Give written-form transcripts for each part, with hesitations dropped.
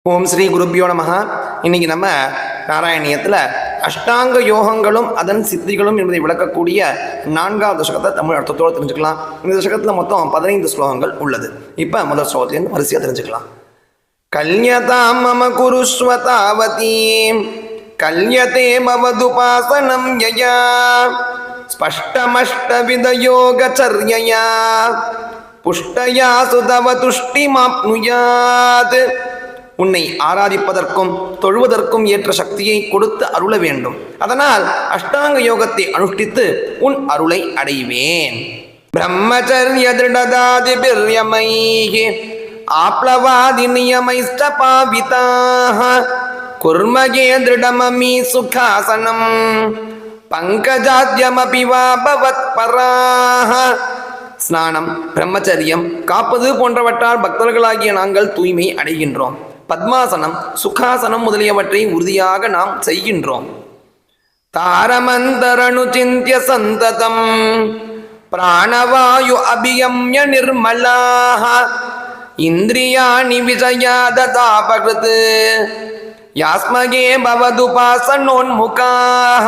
ஓம் ஸ்ரீ குருப்பியோ நமஹ. இன்னைக்கு நம்ம நாராயணியத்தில் அஷ்டாங்க யோகங்களும் அதன் சித்திகளும் என்பதை விளக்கக்கூடிய 4வது தசகத்தை தமிழ் அர்த்தத்தோடு தெரிஞ்சுக்கலாம். இந்த தசகத்தில் மொத்தம் 15 ஸ்லோகங்கள் உள்ளது. இப்போ முதல் ஸ்லோகத்திலேருந்து வரிசையாக தெரிஞ்சுக்கலாம். கல்யதாம் மம குருஸ்வதாவதீம் கல்யதே பவதுபாசனம் யயா ஸ்பஷ்டமஷ்டவித யோகச்சர்யயா புஷ்டயா சுதவ துஷ்டிமாப்னுயாத். உன்னை ஆராதிப்பதற்கும் தொழுவதற்கும் ஏற்ற சக்தியை கொடுத்து அருள வேண்டும். அதனால் அஷ்டாங்க யோகத்தை அனுஷ்டித்து உன் அருளை அடைவேன். பிரம்மச்சரிய திருடதாதிபிர்யமைஹி ஆப்ளவாதி நியமைஸ்ட பாவிதாஹ குர்மகே திருடமமி சுகாசனம் பங்கஜாத்யமபி வா பவத்பராஹ. ஸ்நானம், பிரம்மச்சரியம் காப்பது போன்றவற்றால் பக்தர்களாகிய நாங்கள் தூய்மை அடைகின்றோம். பத்மாசனம், சுகாசனம் முதலியவற்றை உறுதியாக நாம் செய்கின்றோம். தாரமந்தரனு சிந்திய சந்ததம் பிராணவாயு அபியம்ய நிர்மலாஹ இந்திரியாணி விஜயாதாபகிருத் யாஸ்மகே பவதுபாசனோன்முகாஹ.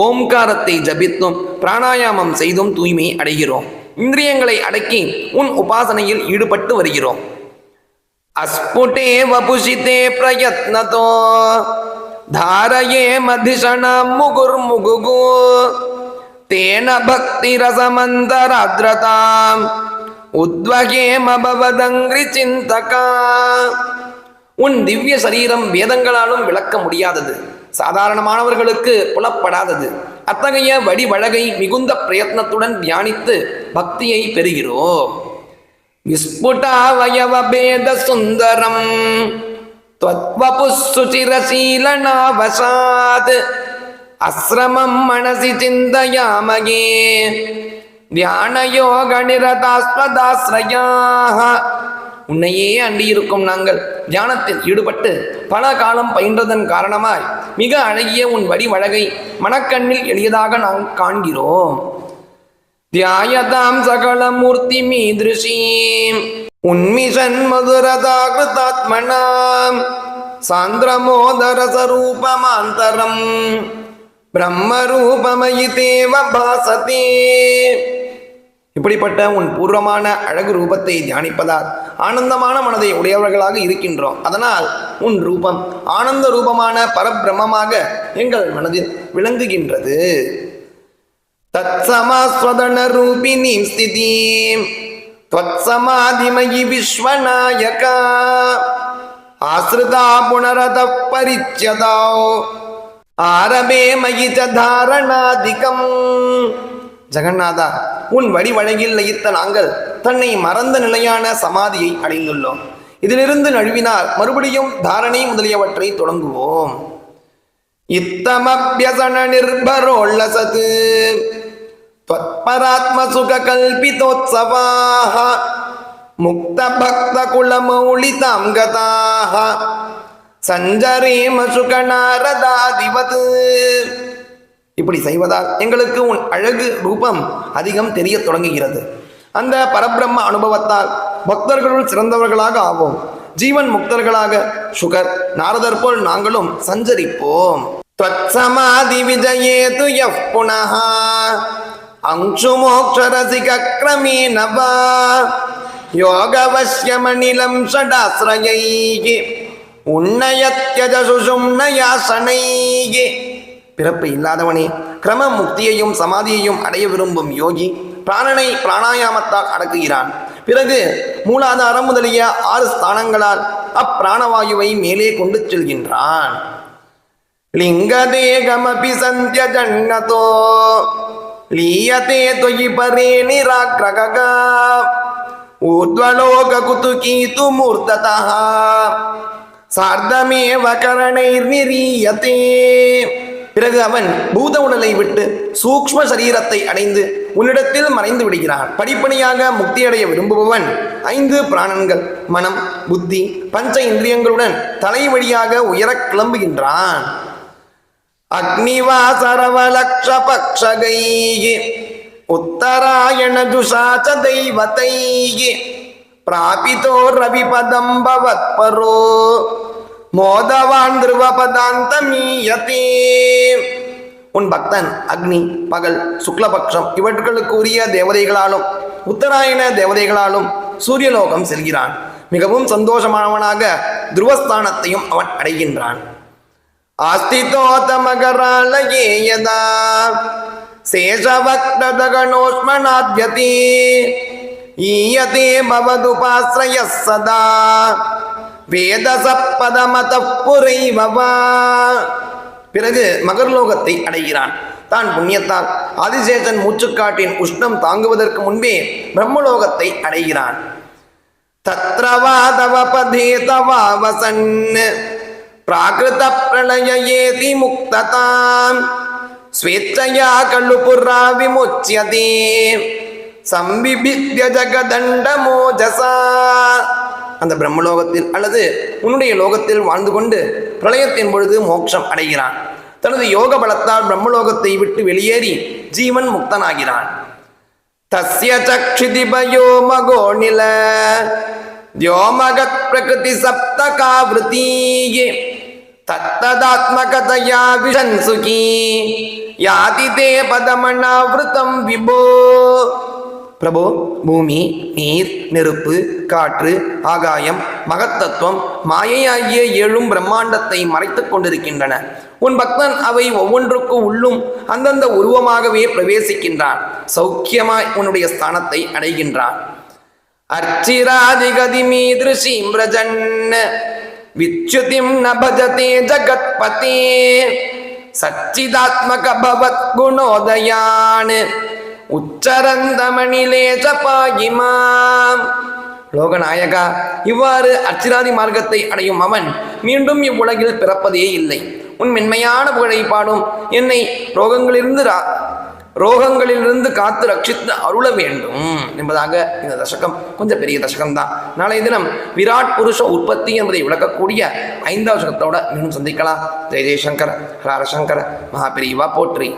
ஓம்காரத்தை ஜபித்தும் பிராணாயாமம் செய்தும் தூய்மை அடைகிறோம். இந்திரியங்களை அடக்கி உன் உபாசனையில் ஈடுபட்டு வருகிறோம். அஸ்புடே வபுஷிதே பிரயத்னதோ தாரயே மதிஷணம் முகுர்முகுகு தேன பக்தி ரசமந்தராத்ரதாம் உத்வகே மபவதங்கிரி சிந்தகா. உன் திவ்ய சரீரம் வேதங்களாலும் விளக்க முடியாதது, சாதாரணமானவர்களுக்கு புலப்படாதது. அத்தகைய வடிவழகை மிகுந்த பிரயத்னத்துடன் தியானித்து பக்தியை பெறுகிறோம். விஸ்புடாவயவபேத சுந்தரம் त्वत्वपुस्सुचिरशीलनावशात् அஸ்ரமம் மனசி சிந்தயாமகே தியானயோகநிரதாஸ்வதாஸ்ரயாஹ. உன்னையே அண்டியிருக்கும் நாங்கள் தியானத்தில் ஈடுபட்டு பல காலம் பயின்றதன் காரணமாய் மிக அழகிய உன் வடிவழகை மனக்கண்ணில் எளியதாக நாம் காண்கிறோம். தியாயதாம் சகல மூர்த்தி மீதிருஷீம் உன்மிஷன் மதுரதாகிருதாத்மனாம் சாந்திரமோதரசரூபமாந்தரம் பிரம்மரூபமயி தேவ பாசதே. இப்படிப்பட்ட உன் பூர்வமான அழகு ரூபத்தை தியானிப்பதால் ஆனந்தமான மனதை உடையவர்களாக இருக்கின்றோம். அதனால் உன் ரூபம் ஆனந்த ரூபமான பரபிரம்மமாக எங்கள் மனதில் விளங்குகின்றது. தத் சமாஸ்வதன ரூபிணீம் ஸ்திதீம் த்வத் சமாதிமயி விஸ்வநாயகா ஆஸ்ருதா புனரத பரிச்யதா ஆரபே மயி ச தாரணாதிகம். ஜெகநாதா, உன் வடிவழகில் லயித்த நாங்கள் தன்னை மறந்த நிலையான சமாதியை அடைந்துள்ளோம். இதிலிருந்து நழுவினால் மறுபடியும் தாரணை முதலியவற்றை தொடங்குவோம். இத்தமப்யசன நிர்பரோல்லசத் த்வத்பராத்ம சுக கல்பிதோத்சவாஹ முக்த பக்த குலமௌலிதாம் கதாஹ சஞ்சரேம சுகநாரதாதிவத். இப்படி செய்வதால் எங்களுக்கு உன் அழகு ரூபம் அதிகம் தெரிய தொடங்குகிறது. அந்த பரபிரம்ம அனுபவத்தால் பக்தர்களுள் சிறந்தவர்களாக ஆவோம். ஜீவன் முக்தர்களாக சுகர் நாரதர் போல் நாங்களும் சஞ்சரிப்போம். த்வத்சமாதி விஜயேது யஃப் புனஹ அங்சு மோக்ஷரசிக க்ரமேண வா யோகவஸ்யமநிலம் ஷடாஸ்ரயைஹி உன்னயத்யஜ சுஷும்னயாசனைஹி. பிறப்பு இல்லாதவனே, கிரம முக்தியையும் சமாதியையும் அடைய விரும்பும் யோகி பிராணனை பிராணாயாமத்தால் அடக்குகிறான். பிறகு மூலாதாரம் முதலிய 6 ஸ்தானங்களால் அப்பிராணவாயுவை மேலே கொண்டு செல்கின்றான். லிங்கதேகமபி சந்திய ஜன்னதோ லீயதே தொயி பரே நிராக்ரகா ஊர்த்வலோக குதுகீது மூர்த்ததஹ சார்தமேவ கரணைர் நிரீயதே. பிறகு அவன் பூத உடலை விட்டு சூக்ஷ்ம சரீரத்தை அடைந்து உன்னிடத்தில் மறைந்து விடுகிறான். படிப்படியாக முக்தியடைய விரும்புபவன் 5 பிராணன்கள் மனம் புத்தி பஞ்ச இந்திரியங்களுடன் தலை வழியாக உயர கிளம்புகின்றான். அக்னிவாசரவலக்ஷ பக்ஷகைஹி உத்தராயண ஜுஷாச தெய்வதைஹி பிராபிதோ ரவிபதம் பவத்பரோ மோதவான் திருவபதாந்தமீயதே. உன் பக்தன் அக்னி, பகல், சுக்லபக்ஷம் இவற்றுக்கு உரிய தேவதைகளாலும் உத்தராயண தேவதைகளாலும் சூரியலோகம் செல்கிறான். மிகவும் சந்தோஷமானவனாக துருவஸ்தானத்தையும் அவன் அடைகின்றான். ஆஸ்திதோதமகராலயே யதா சேஷவக்ததகணோஷ்மநாத்யதே ஈயதே பவதுபாஸ்ரயः சதா வேதசப்பதமதः புரைவவா. பிறகு மகர்லோகத்தை அடைகிறான். தான் புண்ணியத்தால் ஆதிசேஷன் மூச்சுக்காட்டின் உஷ்ணம் தாங்குவதற்கு முன்பே பிரம்மலோகத்தை அடைகிறான். தத்ரவா தவ பதே தவா வசன் பிராகிருத பிரளயேதி முக்ததாம் ஸ்வேச்சயா கல்லு புரா விமுச்யதே சம்பிபித்ய ஜகதண்ட மோஜசா. அந்த பிரம்மலோகத்தில் அல்லது உன்னுடைய லோகத்தில் வாழ்ந்து கொண்டு பிரளயத்தின் பொழுது மோட்சம் அடைகிறான். தனது யோக பலத்தால் பிரம்மலோகத்தை விட்டு வெளியேறி ஜீவன் முக்தனாகிறான். தஸ்ய சக்ஷிதிபயோ மகோநில வ்யோமகத் பிரகிருதி சப்தகாவ்ருதீயே தத்ததாத்மகதயா விஷன்சுகி யாதி தே பதமனாவிருதம் விபோ. பிரபு, பூமி, நீர், நெருப்பு, காற்று, ஆகாயம், மகத்தத்துவம், மாயையாகிய 7 பிரம்மாண்டத்தை மறைத்துக் கொண்டிருக்கின்றன. உன் பக்தன் அவை ஒவ்வொன்றுக்கும் உள்ளும் அந்தந்த உருவமாகவே பிரவேசிக்கின்றான். சௌக்கியமாய் உன்னுடைய ஸ்தானத்தை அடைகின்றான். அர்ச்சிராதிகதிமீதிருஷீம் பிரஜன் விச்சுதிம் ந பஜதே ஜகத்பதே சச்சிதாத்மக பவத் குணோதயான் உச்சரந்தமணிலேச பாகிமாம். லோகநாயகா, இவ்வாறு அர்ச்சிராதி மார்க்கத்தை அடையும் அவன் மீண்டும் இவ்வுலகில் பிறப்பதே இல்லை. உன் மென்மையான புகழை பாடும் என்னை ரோகங்களிலிருந்து காத்து ரட்சித்து அருள வேண்டும் என்பதாக இந்த தசகம் கொஞ்சம் பெரிய தசகம்தான். நாளைய தினம் விராட் புருஷ உற்பத்தி என்பதை விளக்கக்கூடிய 5வது தசகத்தோட மீண்டும் சந்திக்கலாம். ஜெய ஜெயசங்கர, ஹரஹர சங்கர, மகாபிரிவா போற்றி.